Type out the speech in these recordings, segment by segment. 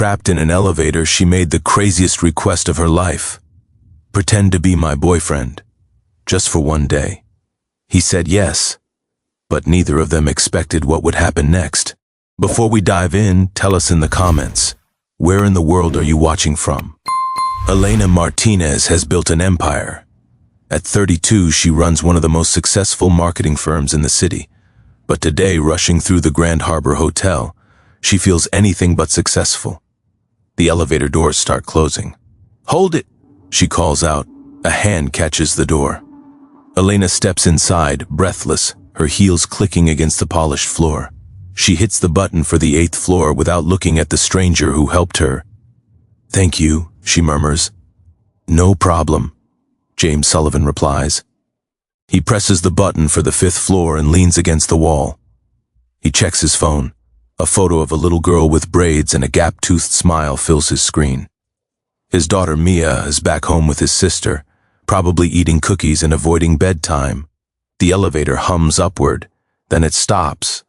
trapped in an elevator, she made the craziest request of her life. Pretend to be my boyfriend, just for one day. He said yes, but neither of them expected what would happen next. Before we dive in, tell us in the comments, where in the world are you watching from? Elena Martinez has built an empire. At 32, she runs one of the most successful marketing firms in the city. But today, rushing through the Grand Harbor Hotel, she feels anything but successful. The elevator doors start closing. "Hold it!" she calls out. A hand catches the door. Elena steps inside, breathless, her heels clicking against the polished floor. She hits the button for the 8th floor without looking at the stranger who helped her. "Thank you," she murmurs. "No problem," James Sullivan replies. He presses the button for the 5th floor and leans against the wall. He checks his phone. A photo of a little girl with braids and a gap-toothed smile fills his screen. His daughter Mia is back home with his sister, probably eating cookies and avoiding bedtime. The elevator hums upward, then it stops.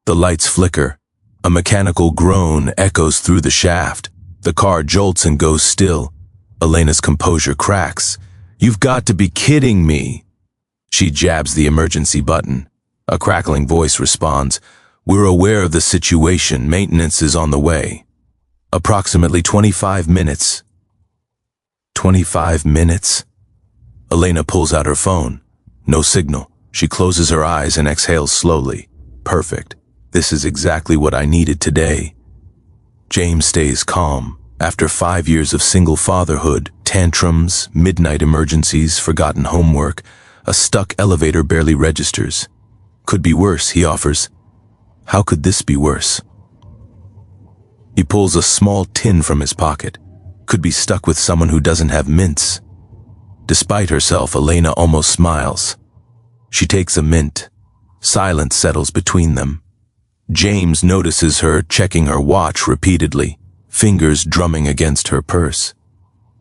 The lights flicker. A mechanical groan echoes through the shaft. The car jolts and goes still. Elena's composure cracks. "You've got to be kidding me." She jabs the emergency button. A crackling voice responds, "We're aware of the situation. Maintenance is on the way." Approximately 25 minutes. 25 minutes? Elena pulls out her phone. No signal. She closes her eyes and exhales slowly. Perfect. This is exactly what I needed today. James stays calm. After 5 years of single fatherhood, tantrums, midnight emergencies, forgotten homework, a stuck elevator barely registers. "Could be worse," he offers. "How could this be worse?" He pulls a small tin from his pocket. Could be stuck with someone who doesn't have mints. Despite herself, Elena almost smiles. She takes a mint. Silence settles between them. James notices her checking her watch repeatedly, fingers drumming against her purse.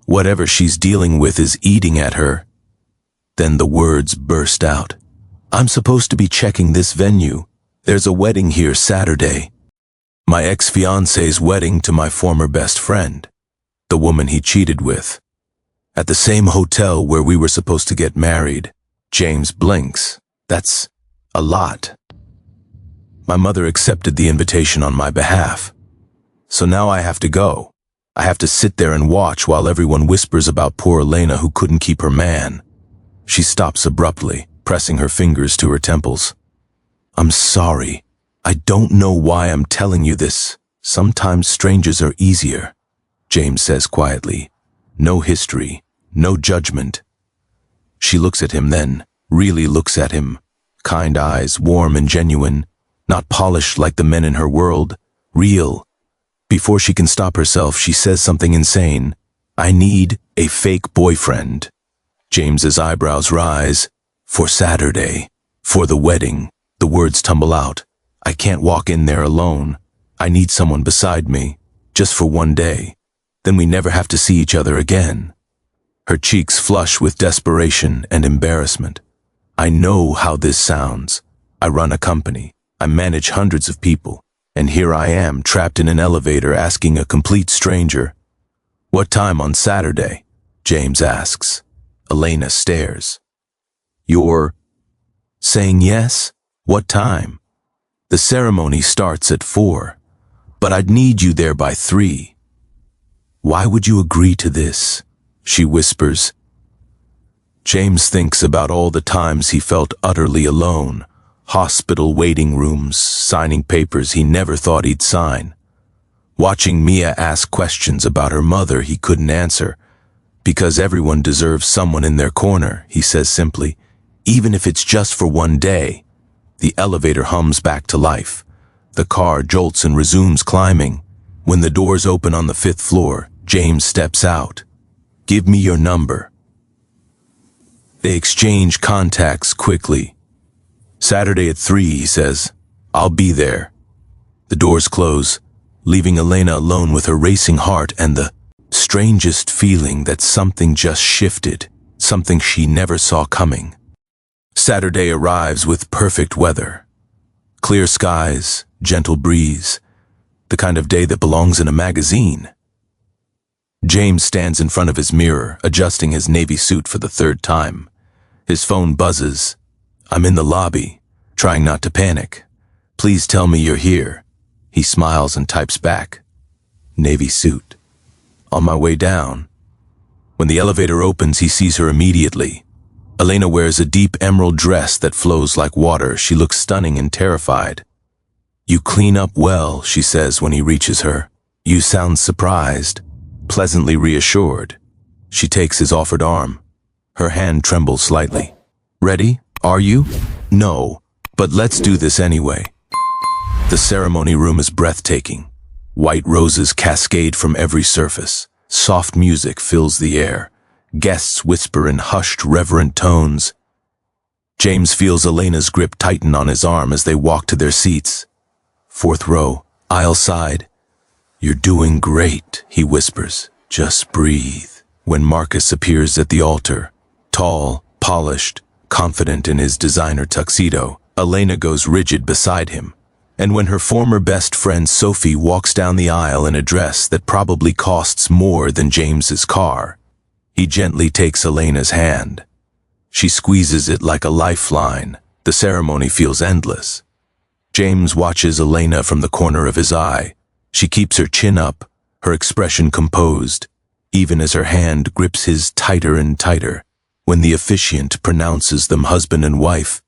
Whatever she's dealing with is eating at her. Then the words burst out. "I'm supposed to be checking this venue. There's a wedding here Saturday. My ex-fiance's wedding to my former best friend, the woman he cheated with. At the same hotel where we were supposed to get married." James blinks. "That's a lot. My mother accepted the invitation on my behalf. So now I have to go. I have to sit there and watch while everyone whispers about poor Elena who couldn't keep her man." She stops abruptly, pressing her fingers to her temples. "I'm sorry. I don't know why I'm telling you this. Sometimes strangers are easier," James says quietly. No history, no judgment. She looks at him then, really looks at him. Kind eyes, warm and genuine, not polished like the men in her world, real. Before she can stop herself, she says something insane. "I need a fake boyfriend." James's eyebrows rise. "For Saturday. For the wedding." The words tumble out. "I can't walk in there alone. I need someone beside me. Just for one day. Then we never have to see each other again." Her cheeks flush with desperation and embarrassment. "I know how this sounds. I run a company. I manage hundreds of people. And here I am, trapped in an elevator asking a complete stranger." "What time on Saturday?" James asks. Elena stares. "You're saying yes? What time?" "The ceremony starts at 4. But I'd need you there by 3. "Why would you agree to this?" she whispers. James thinks about all the times he felt utterly alone. Hospital waiting rooms, signing papers he never thought he'd sign. Watching Mia ask questions about her mother he couldn't answer. "Because everyone deserves someone in their corner," he says simply. "Even if it's just for one day." The elevator hums back to life. The car jolts and resumes climbing. When the doors open on the 5th floor, James steps out. "Give me your number." They exchange contacts quickly. "Saturday at 3, he says. "I'll be there." The doors close, leaving Elena alone with her racing heart and the strangest feeling that something just shifted, something she never saw coming. Saturday arrives with perfect weather. Clear skies, gentle breeze. the kind of day that belongs in a magazine. James stands in front of his mirror, adjusting his navy suit for the third time. His phone buzzes. I'm in the lobby, trying not to panic. Please tell me you're here. He smiles and types back. Navy suit. On my way down. When the elevator opens, he sees her immediately. Elena wears a deep emerald dress that flows like water. She looks stunning and terrified. You clean up well, she says when he reaches her. You sound surprised, pleasantly reassured. She takes his offered arm. Her hand trembles slightly. Ready? Are you? No, but let's do this anyway. The ceremony room is breathtaking. White roses cascade from every surface. Soft music fills the air. Guests whisper in hushed, reverent tones. James feels Elena's grip tighten on his arm as they walk to their seats. Fourth row, aisle side. You're doing great, he whispers. Just breathe. When Marcus appears at the altar, tall, polished, confident in his designer tuxedo, Elena goes rigid beside him. And when her former best friend Sophie walks down the aisle in a dress that probably costs more than James's car, he gently takes Elena's hand. She squeezes it like a lifeline. The ceremony feels endless. James watches Elena from the corner of his eye. She keeps her chin up, her expression composed, even as her hand grips his tighter and tighter. When the officiant pronounces them husband and wife,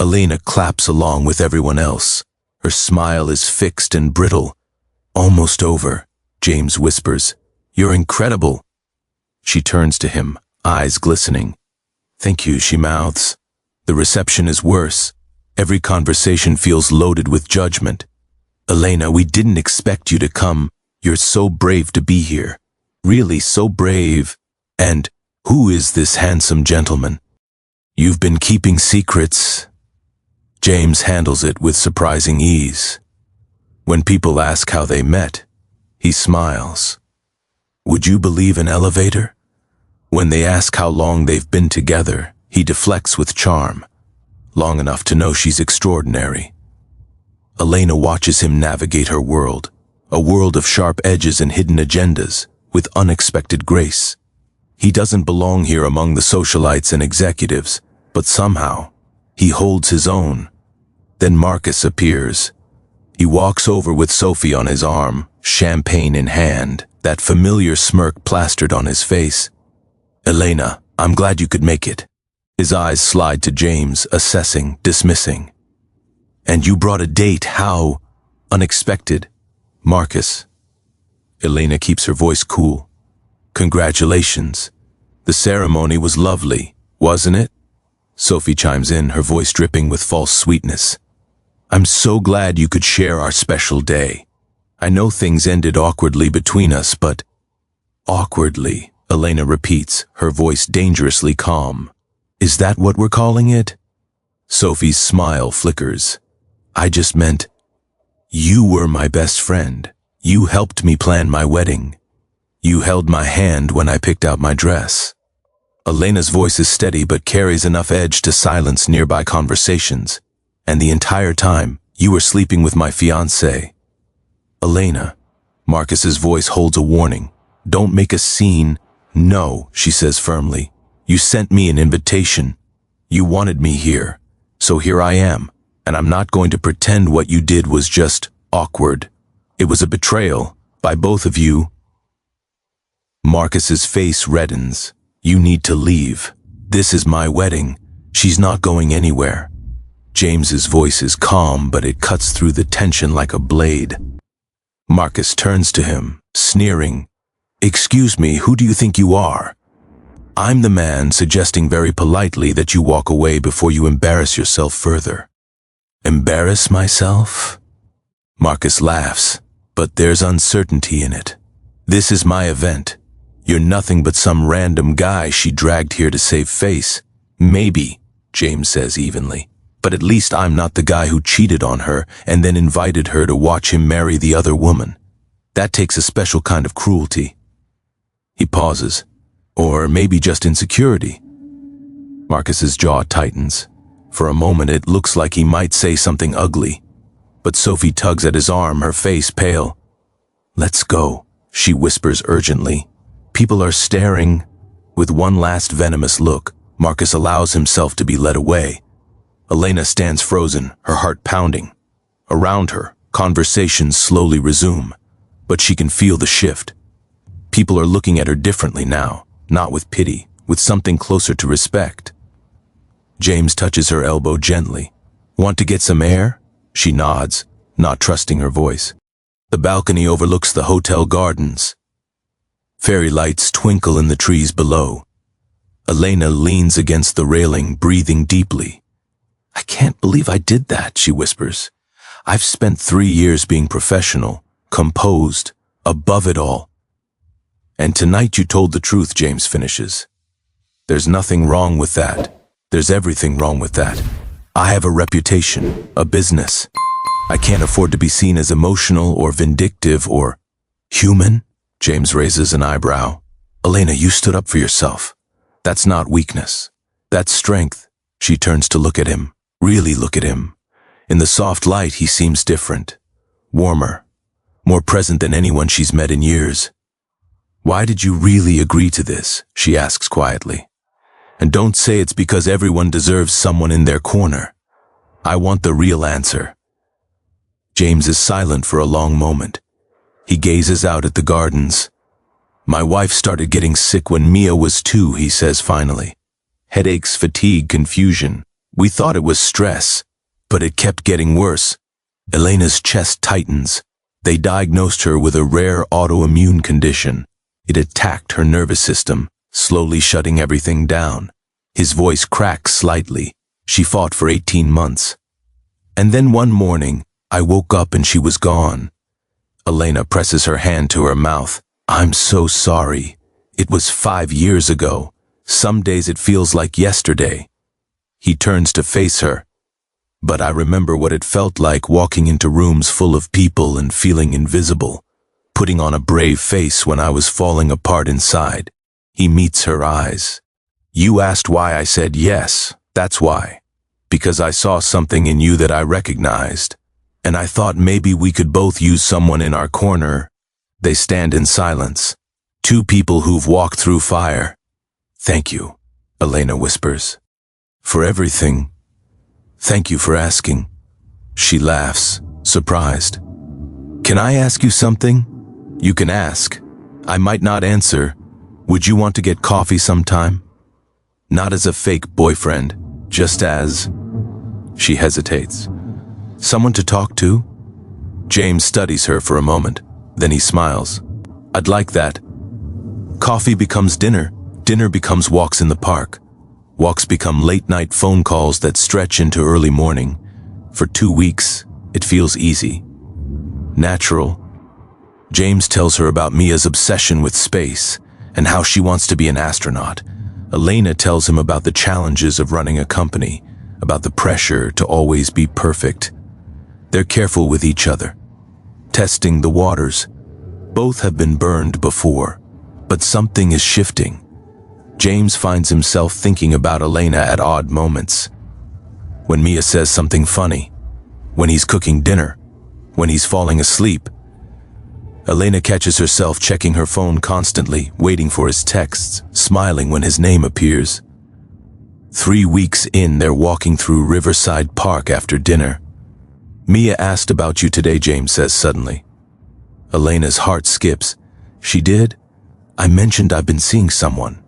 Elena claps along with everyone else. Her smile is fixed and brittle. Almost over, James whispers. You're incredible. She turns to him, eyes glistening. Thank you, she mouths. The reception is worse. Every conversation feels loaded with judgment. Elena, we didn't expect you to come. You're so brave to be here. Really so brave. And who is this handsome gentleman? You've been keeping secrets. James handles it with surprising ease. When people ask how they met, he smiles. Would you believe an elevator? When they ask how long they've been together, he deflects with charm. Long enough to know she's extraordinary. Elena watches him navigate her world, a world of sharp edges and hidden agendas, with unexpected grace. He doesn't belong here among the socialites and executives, but somehow, he holds his own. Then Marcus appears. He walks over with Sophie on his arm, champagne in hand, that familiar smirk plastered on his face. Elena, I'm glad you could make it. His eyes slide to James, assessing, dismissing. And you brought a date, how unexpected. Marcus. Elena keeps her voice cool. Congratulations. The ceremony was lovely, wasn't it? Sophie chimes in, her voice dripping with false sweetness. I'm so glad you could share our special day. I know things ended awkwardly between us, but... Awkwardly, Elena repeats, her voice dangerously calm. Is that what we're calling it? Sophie's smile flickers. I just meant, you were my best friend. You helped me plan my wedding. You held my hand when I picked out my dress. Elena's voice is steady but carries enough edge to silence nearby conversations. And the entire time, you were sleeping with my fiancé. Elena, Marcus's voice holds a warning. Don't make a scene. No, she says firmly. You sent me an invitation. You wanted me here. So here I am. And I'm not going to pretend what you did was just awkward. It was a betrayal by both of you. Marcus's face reddens. You need to leave. This is my wedding. She's not going anywhere. James's voice is calm, but it cuts through the tension like a blade. Marcus turns to him, sneering. Excuse me, who do you think you are? I'm the man suggesting very politely that you walk away before you embarrass yourself further. Embarrass myself? Marcus laughs, but there's uncertainty in it. This is my event. You're nothing but some random guy she dragged here to save face. Maybe, James says evenly. But at least I'm not the guy who cheated on her and then invited her to watch him marry the other woman. That takes a special kind of cruelty. He pauses. Or maybe just insecurity. Marcus's jaw tightens. For a moment it looks like he might say something ugly. But Sophie tugs at his arm, her face pale. Let's go, she whispers urgently. People are staring. With one last venomous look, Marcus allows himself to be led away. Elena stands frozen, her heart pounding. Around her, conversations slowly resume, but she can feel the shift. People are looking at her differently now, not with pity, with something closer to respect. James touches her elbow gently. Want to get some air? She nods, not trusting her voice. The balcony overlooks the hotel gardens. Fairy lights twinkle in the trees below. Elena leans against the railing, breathing deeply. I can't believe I did that, she whispers. I've spent 3 years being professional, composed, above it all. And tonight you told the truth, James finishes. There's nothing wrong with that. There's everything wrong with that. I have a reputation, a business. I can't afford to be seen as emotional or vindictive or human. James raises an eyebrow. Elena, you stood up for yourself. That's not weakness. That's strength. She turns to look at him, really look at him. In the soft light, he seems different, warmer, more present than anyone she's met in years. Why did you really agree to this? She asks quietly. And don't say it's because everyone deserves someone in their corner. I want the real answer. James is silent for a long moment. He gazes out at the gardens. My wife started getting sick when Mia was 2, he says finally. Headaches, fatigue, confusion. We thought it was stress, but it kept getting worse. Elena's chest tightens. They diagnosed her with a rare autoimmune condition. It attacked her nervous system, slowly shutting everything down. His voice cracks slightly. She fought for 18 months. And then one morning, I woke up and she was gone. Elena presses her hand to her mouth. I'm so sorry. It was 5 years ago. Some days it feels like yesterday. He turns to face her. But I remember what it felt like walking into rooms full of people and feeling invisible, putting on a brave face when I was falling apart inside. He meets her eyes. You asked why I said yes. That's why. Because I saw something in you that I recognized. And I thought maybe we could both use someone in our corner. They stand in silence. 2 people who've walked through fire. Thank you, Elena whispers. For everything. Thank you for asking. She laughs, surprised. Can I ask you something? You can ask. I might not answer. Would you want to get coffee sometime? Not as a fake boyfriend, just as... She hesitates. Someone to talk to? James studies her for a moment. Then he smiles. I'd like that. Coffee becomes dinner. Dinner becomes walks in the park. Walks become late-night phone calls that stretch into early morning. For 2 weeks, it feels easy. Natural. James tells her about Mia's obsession with space and how she wants to be an astronaut. Elena tells him about the challenges of running a company, about the pressure to always be perfect. They're careful with each other, testing the waters. Both have been burned before, but something is shifting. James finds himself thinking about Elena at odd moments. When Mia says something funny, when he's cooking dinner, when he's falling asleep. Elena catches herself checking her phone constantly, waiting for his texts, smiling when his name appears. 3 weeks in, they're walking through Riverside Park after dinner. Mia asked about you today, James says suddenly. Elena's heart skips. She did? I mentioned I've been seeing someone.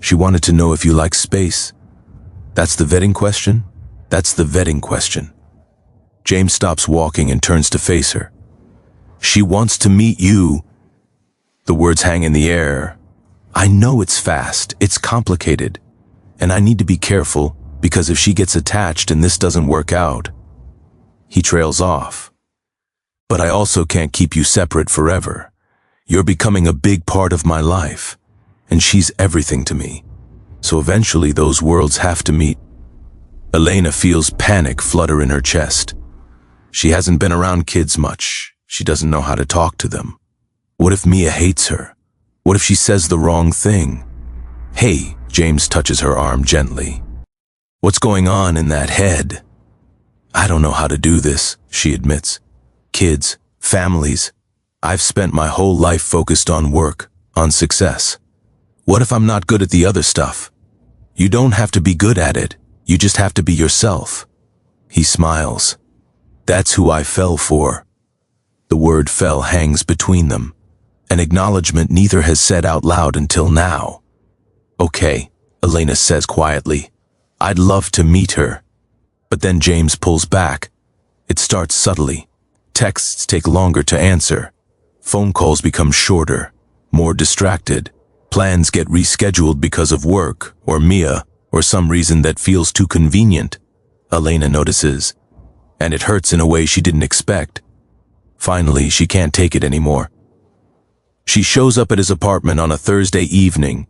She wanted to know if you like space. That's the vetting question? That's the vetting question. James stops walking and turns to face her. She wants to meet you. The words hang in the air. I know it's fast, it's complicated, and I need to be careful because if she gets attached and this doesn't work out. He trails off. But I also can't keep you separate forever. You're becoming a big part of my life, and she's everything to me. So eventually those worlds have to meet. Elena feels panic flutter in her chest. She hasn't been around kids much. She doesn't know how to talk to them. What if Mia hates her? What if she says the wrong thing? Hey, James touches her arm gently. What's going on in that head? I don't know how to do this, she admits. Kids, families. I've spent my whole life focused on work, on success. What if I'm not good at the other stuff? You don't have to be good at it. You just have to be yourself. He smiles. That's who I fell for. The word fell hangs between them, an acknowledgement neither has said out loud until now. Okay, Elena says quietly. I'd love to meet her. But then James pulls back. It starts subtly. Texts take longer to answer. Phone calls become shorter, more distracted. Plans get rescheduled because of work, or Mia, or some reason that feels too convenient. Elena notices. And it hurts in a way she didn't expect. Finally, she can't take it anymore. She shows up at his apartment on a Thursday evening.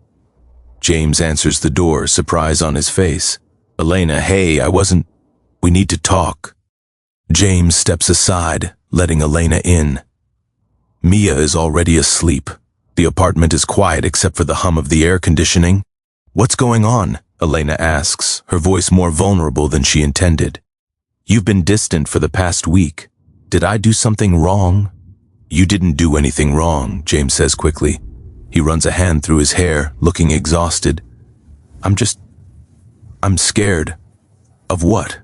James answers the door, surprise on his face. Elena, hey, we need to talk. James steps aside, letting Elena in. Mia is already asleep. The apartment is quiet except for the hum of the air conditioning. What's going on? Elena asks, her voice more vulnerable than she intended. You've been distant for the past week. Did I do something wrong? You didn't do anything wrong, James says quickly. He runs a hand through his hair, looking exhausted. I'm scared. Of what?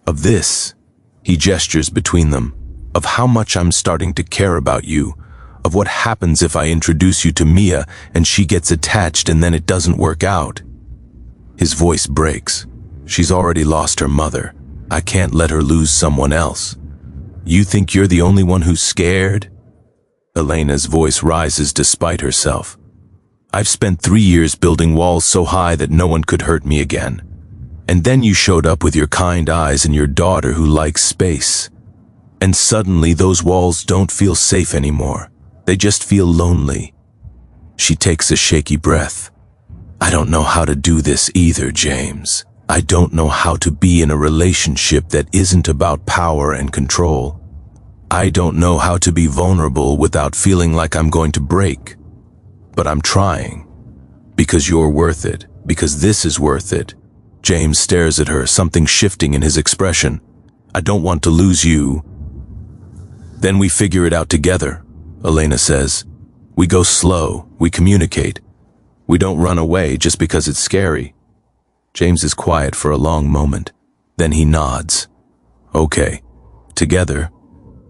Of this. He gestures between them. Of how much I'm starting to care about you. Of what happens if I introduce you to Mia and she gets attached and then it doesn't work out. His voice breaks. She's already lost her mother. I can't let her lose someone else. You think you're the only one who's scared? Elena's voice rises despite herself. I've spent 3 years building walls so high that no one could hurt me again. And then you showed up with your kind eyes and your daughter who likes space. And suddenly those walls don't feel safe anymore. They just feel lonely. She takes a shaky breath. I don't know how to do this either, James. I don't know how to be in a relationship that isn't about power and control. I don't know how to be vulnerable without feeling like I'm going to break. But I'm trying. Because you're worth it. Because this is worth it. James stares at her, something shifting in his expression. I don't want to lose you. Then we figure it out together, Elena says. We go slow. We communicate. We don't run away just because it's scary. James is quiet for a long moment. Then he nods. Okay. Together.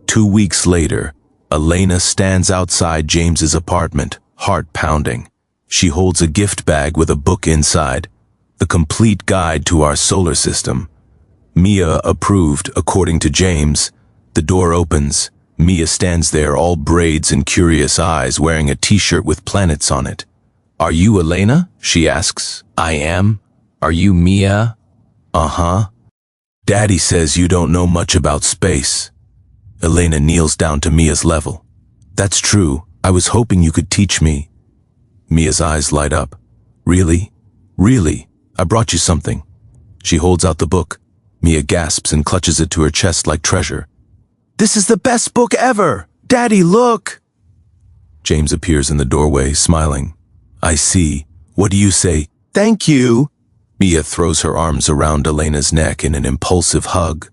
2 weeks later, Elena stands outside James's apartment, heart pounding. She holds a gift bag with a book inside, the complete guide to our solar system. Mia approved, according to James. The door opens. Mia stands there, all braids and curious eyes, wearing a t-shirt with planets on it. Are you Elena? She asks. I am. Are you Mia? Uh-huh. Daddy says you don't know much about space. Elena kneels down to Mia's level. That's true. I was hoping you could teach me. Mia's eyes light up. Really? Really? I brought you something. She holds out the book. Mia gasps and clutches it to her chest like treasure. This is the best book ever! Daddy, look! James appears in the doorway, smiling. I see. What do you say? Thank you! Mia throws her arms around Elena's neck in an impulsive hug.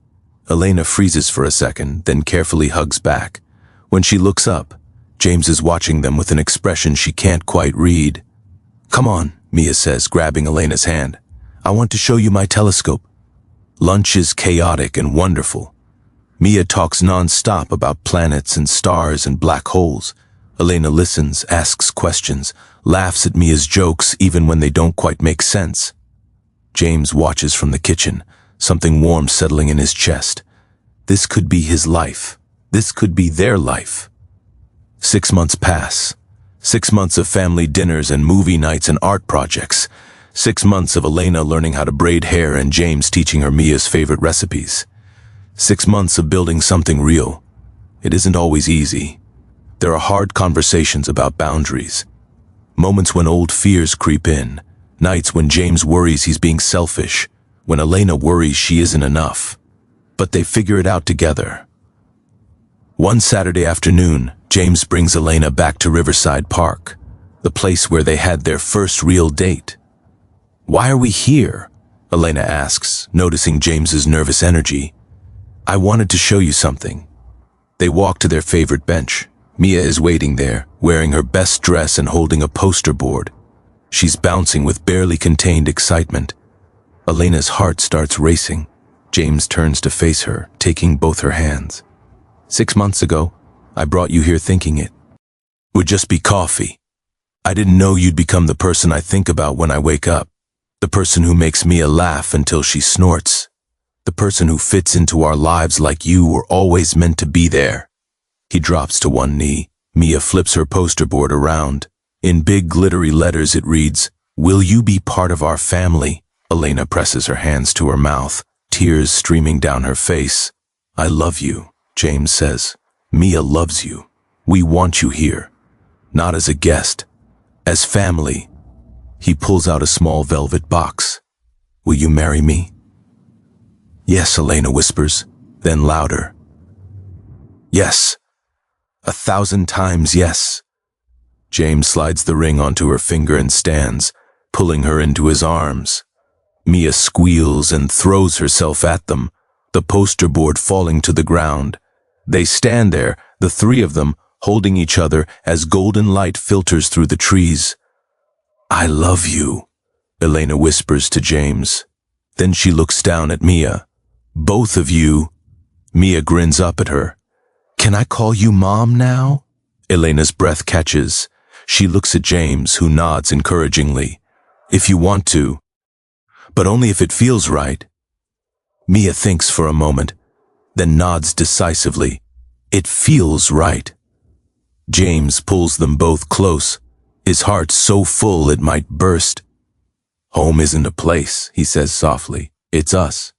Elena freezes for a second, then carefully hugs back. When she looks up, James is watching them with an expression she can't quite read. Come on, Mia says, grabbing Elena's hand. I want to show you my telescope. Lunch is chaotic and wonderful. Mia talks non-stop about planets and stars and black holes. Elena listens, asks questions, laughs at Mia's jokes even when they don't quite make sense. James watches from the kitchen, something warm settling in his chest. This could be his life. This could be their life. 6 months pass. 6 months of family dinners and movie nights and art projects. 6 months of Elena learning how to braid hair and James teaching her Mia's favorite recipes. 6 months of building something real. It isn't always easy. There are hard conversations about boundaries. Moments when old fears creep in. Nights when James worries he's being selfish. When Elena worries she isn't enough. But they figure it out together. One Saturday afternoon, James brings Elena back to Riverside Park, the place where they had their first real date. Why are we here? Elena asks, noticing James's nervous energy. I wanted to show you something. They walk to their favorite bench. Mia is waiting there, wearing her best dress and holding a poster board. She's bouncing with barely contained excitement. Elena's heart starts racing. James turns to face her, taking both her hands. 6 months ago, I brought you here thinking it would just be coffee. I didn't know you'd become the person I think about when I wake up. The person who makes Mia laugh until she snorts. The person who fits into our lives like you were always meant to be there. He drops to one knee. Mia flips her poster board around. In big glittery letters it reads, "Will you be part of our family?" Elena presses her hands to her mouth, tears streaming down her face. "I love you," James says. "Mia loves you. We want you here. Not as a guest, as family." He pulls out a small velvet box. "Will you marry me?" "Yes," Elena whispers, then louder. "Yes. 1,000 times yes." James slides the ring onto her finger and stands, pulling her into his arms. Mia squeals and throws herself at them, the poster board falling to the ground. They stand there, the three of them, holding each other as golden light filters through the trees. "I love you," Elena whispers to James. Then she looks down at Mia. "Both of you." Mia grins up at her. "Can I call you Mom now?" Elena's breath catches. She looks at James, who nods encouragingly. "If you want to, but only if it feels right." Mia thinks for a moment, then nods decisively. "It feels right." James pulls them both close, his heart so full it might burst. "Home isn't a place," he says softly. "It's us."